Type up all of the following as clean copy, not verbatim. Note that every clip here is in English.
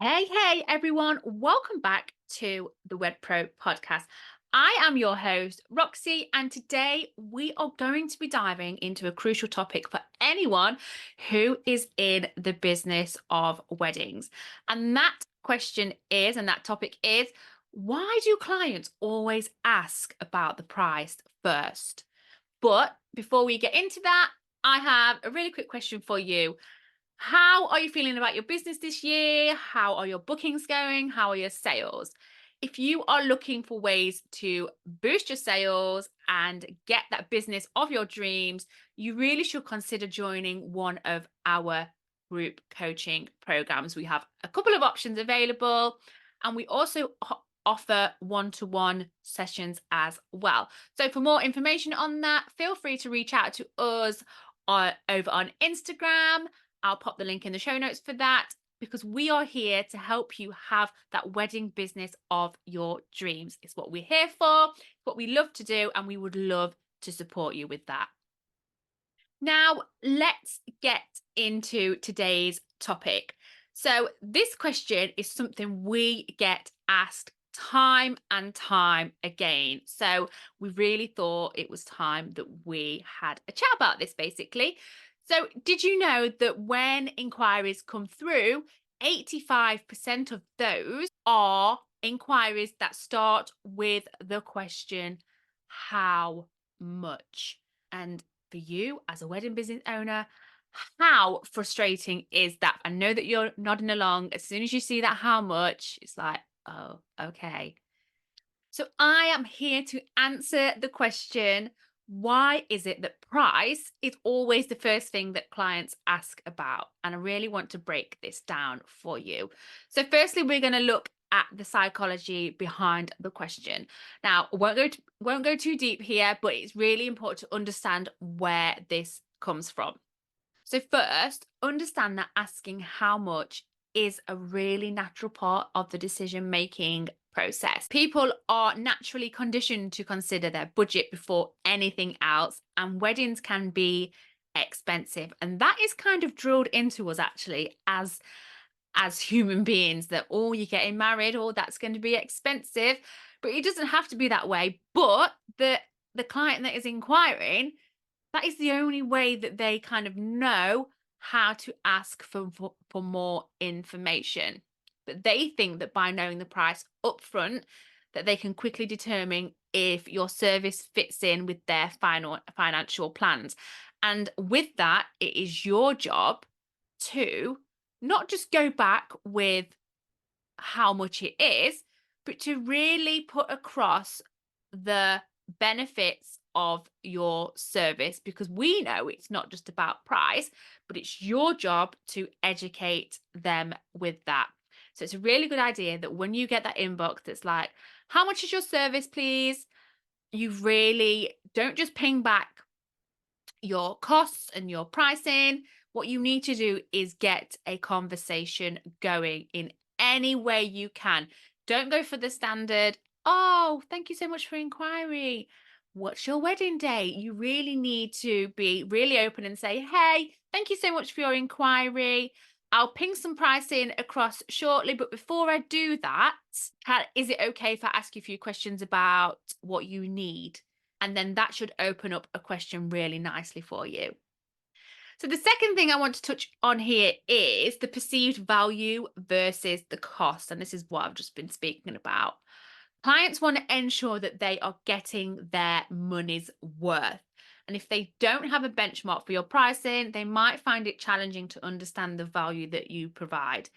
Hey, everyone. Welcome back to the WedPro Podcast. I am your host, Roxy, and today we are going to be diving into a crucial topic for anyone who is in the business of weddings. And that question is, and that topic is, why do clients always ask about the price first? But before we get into that, I have a really quick question for you. How are you feeling about your business this year? How are your bookings going? How are your sales? If you are looking for ways to boost your sales and get that business of your dreams, you really should consider joining one of our group coaching programs. We have a couple of options available, and we also offer one-to-one sessions as well. So for more information on that, feel free to reach out to us over on Instagram. I'll pop the link in the show notes for that, because we are here to help you have that wedding business of your dreams. It's what we're here for, it's what we love to do, and we would love to support you with that. Now, let's get into today's topic. So, this question is something we get asked time and time again. So, we really thought it was time that we had a chat about this basically. So, did you know that when inquiries come through, 85% of those are inquiries that start with the question, how much? And for you as a wedding business owner, how frustrating is that? I know that you're nodding along. As soon as you see that how much, it's like, oh, okay. So I am here to answer the question, why is it that price is always the first thing that clients ask about? And I really want to break this down for you. So firstly, we're going to look at the psychology behind the question. Now, won't go too deep here, but it's really important to understand where this comes from. So first, understand that asking how much is a really natural part of the decision making process. People are naturally conditioned to consider their budget before anything else, and weddings can be expensive. And that is kind of drilled into us actually as human beings, that oh, you're getting married, oh, that's going to be expensive. But it doesn't have to be that way. But the client that is inquiring, that is the only way that they kind of know how to ask for more information. But they think that by knowing the price upfront, that they can quickly determine if your service fits in with their final financial plans. And with that, it is your job to not just go back with how much it is, but to really put across the benefits of your service, because we know it's not just about price, but it's your job to educate them with that. So it's a really good idea that when you get that inbox that's like, how much is your service, please? You really don't just ping back your costs and your pricing. What you need to do is get a conversation going in any way you can. Don't go for the standard, oh, thank you so much for inquiry. What's your wedding date? You really need to be really open and say, hey, thank you so much for your inquiry. I'll ping some pricing across shortly, but before I do that, is it okay if I ask you a few questions about what you need? And then that should open up a question really nicely for you. So, the second thing I want to touch on here is the perceived value versus the cost. And this is what I've just been speaking about. Clients want to ensure that they are getting their money's worth. And if they don't have a benchmark for your pricing, they might find it challenging to understand the value that you provide.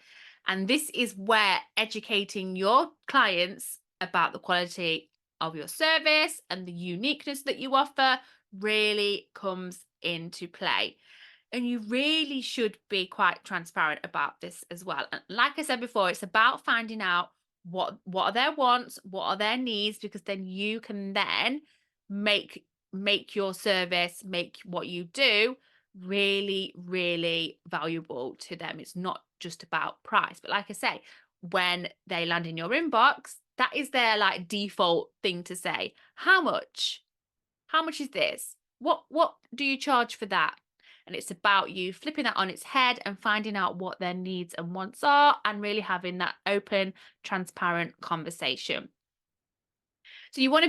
And this is where educating your clients about the quality of your service and the uniqueness that you offer really comes into play. And you really should be quite transparent about this as well. And like I said before, it's about finding out what are their wants, what are their needs, because then you can then make your service, make what you do really valuable to them. It's not just about price, but like I say, when they land in your inbox, that is their like default thing to say. How much is this? What do you charge for that? And it's about you flipping that on its head and finding out what their needs and wants are and really having that open, transparent conversation. So you want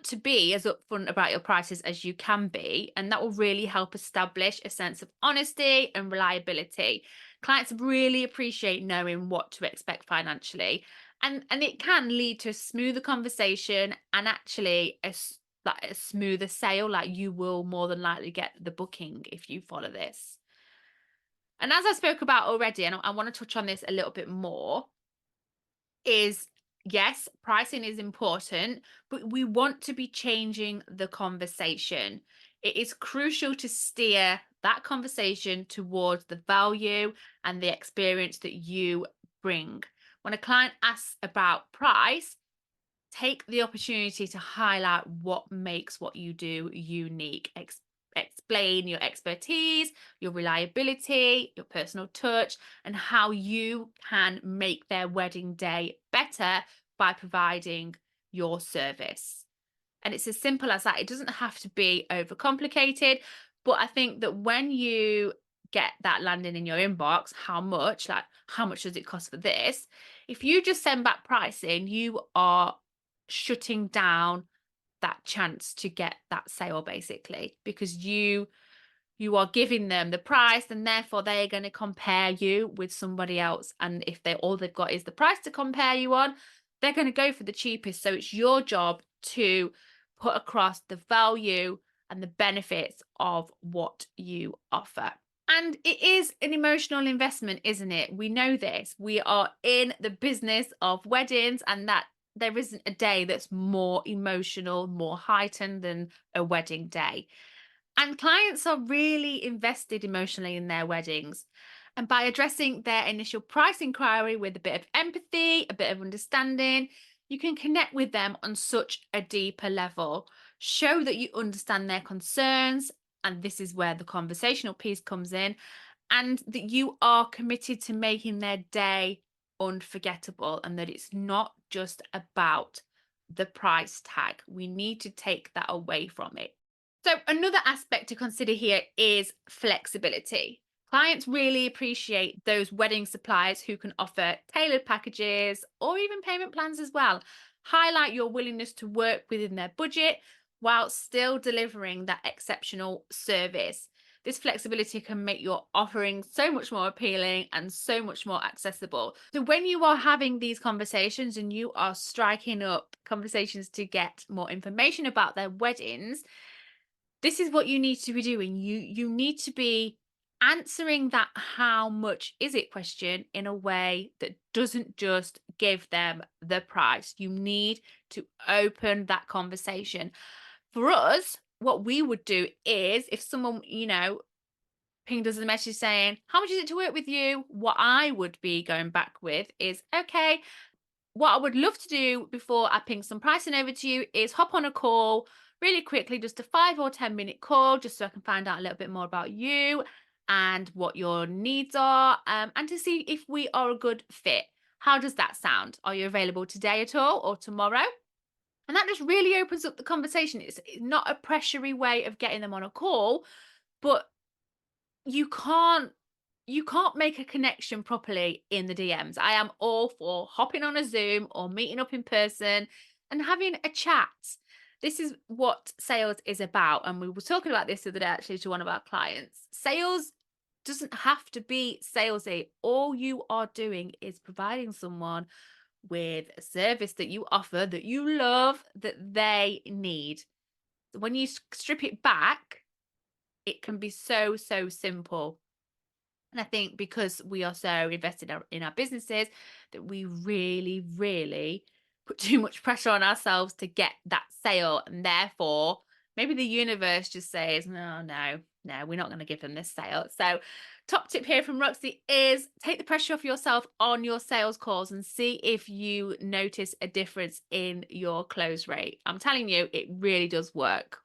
to be as upfront about your prices as you can be, and that will really help establish a sense of honesty and reliability. Clients really appreciate knowing what to expect financially, and it can lead to a smoother conversation and actually like a smoother sale. Like, you will more than likely get the booking if you follow this. And as I spoke about already, and I want to touch on this a little bit more, is yes, pricing is important, but we want to be changing the conversation. It is crucial to steer that conversation towards the value and the experience that you bring. When a client asks about price, take the opportunity to highlight what makes what you do unique. Explain your expertise, your reliability, your personal touch, and how you can make their wedding day better by providing your service. And it's as simple as that. It doesn't have to be overcomplicated, but I think that when you get that landing in your inbox, how much does it cost for this? If you just send back pricing, you are shutting down that chance to get that sale, basically, because you are giving them the price, and therefore they're going to compare you with somebody else. And if all they've got is the price to compare you on, they're going to go for the cheapest. So it's your job to put across the value and the benefits of what you offer. And it is an emotional investment, isn't it? We know this. We are in the business of weddings, and that there isn't a day that's more emotional, more heightened than a wedding day. And clients are really invested emotionally in their weddings. And by addressing their initial price inquiry with a bit of empathy, a bit of understanding, you can connect with them on such a deeper level. Show that you understand their concerns, and this is where the conversational piece comes in, and that you are committed to making their day unforgettable, and that it's not just about the price tag. We need to take that away from it. So another aspect to consider here is flexibility. Clients really appreciate those wedding suppliers who can offer tailored packages or even payment plans as well. Highlight your willingness to work within their budget while still delivering that exceptional service. This flexibility can make your offering so much more appealing and so much more accessible. So when you are having these conversations and you are striking up conversations to get more information about their weddings, this is what you need to be doing. You need to be answering that how much is it question in a way that doesn't just give them the price. You need to open that conversation. For us, what we would do is, if someone, pinged us a message saying, how much is it to work with you? What I would be going back with is, okay, what I would love to do before I ping some pricing over to you is hop on a call really quickly, just a 5 or 10 minute call, just so I can find out a little bit more about you and what your needs are, and to see if we are a good fit. How does that sound? Are you available today at all or tomorrow? And that just really opens up the conversation. It's not a pressury way of getting them on a call, but you can't make a connection properly in the DMs. I am all for hopping on a Zoom or meeting up in person and having a chat. This is what sales is about. And we were talking about this the other day actually to one of our clients. Sales doesn't have to be salesy. All you are doing is providing someone with a service that you offer, that you love, that they need. When you strip it back, it can be so, so simple. And I think because we are so invested in our businesses, that we really, really put too much pressure on ourselves to get that sale. And therefore, maybe the universe just says, no, we're not going to give them this sale. So top tip here from Roxy is take the pressure off yourself on your sales calls and see if you notice a difference in your close rate. I'm telling you, it really does work.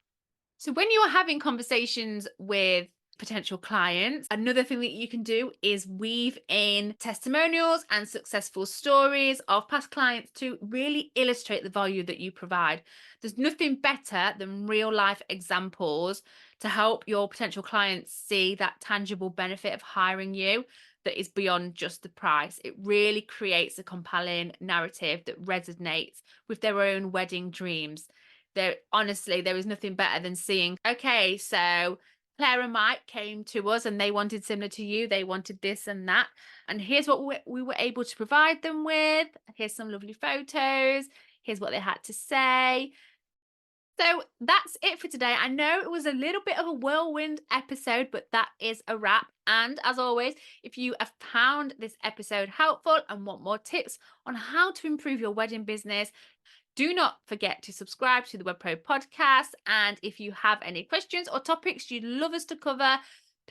So when you are having conversations with potential clients, another thing that you can do is weave in testimonials and successful stories of past clients to really illustrate the value that you provide. There's nothing better than real life examples to help your potential clients see that tangible benefit of hiring you that is beyond just the price. It really creates a compelling narrative that resonates with their own wedding dreams. There is nothing better than seeing, okay, so Claire and Mike came to us and they wanted similar to you. They wanted this and that. And here's what we were able to provide them with. Here's some lovely photos. Here's what they had to say. So that's it for today. I know it was a little bit of a whirlwind episode, but that is a wrap. And as always, if you have found this episode helpful and want more tips on how to improve your wedding business, do not forget to subscribe to the WedPro Podcast. And if you have any questions or topics you'd love us to cover,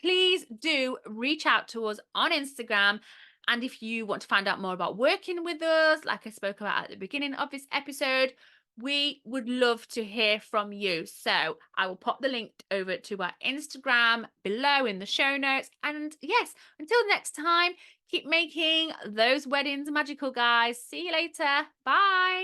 please do reach out to us on Instagram. And if you want to find out more about working with us, like I spoke about at the beginning of this episode, we would love to hear from you. So I will pop the link over to our Instagram below in the show notes. And yes, until next time, keep making those weddings magical, guys. See you later. Bye.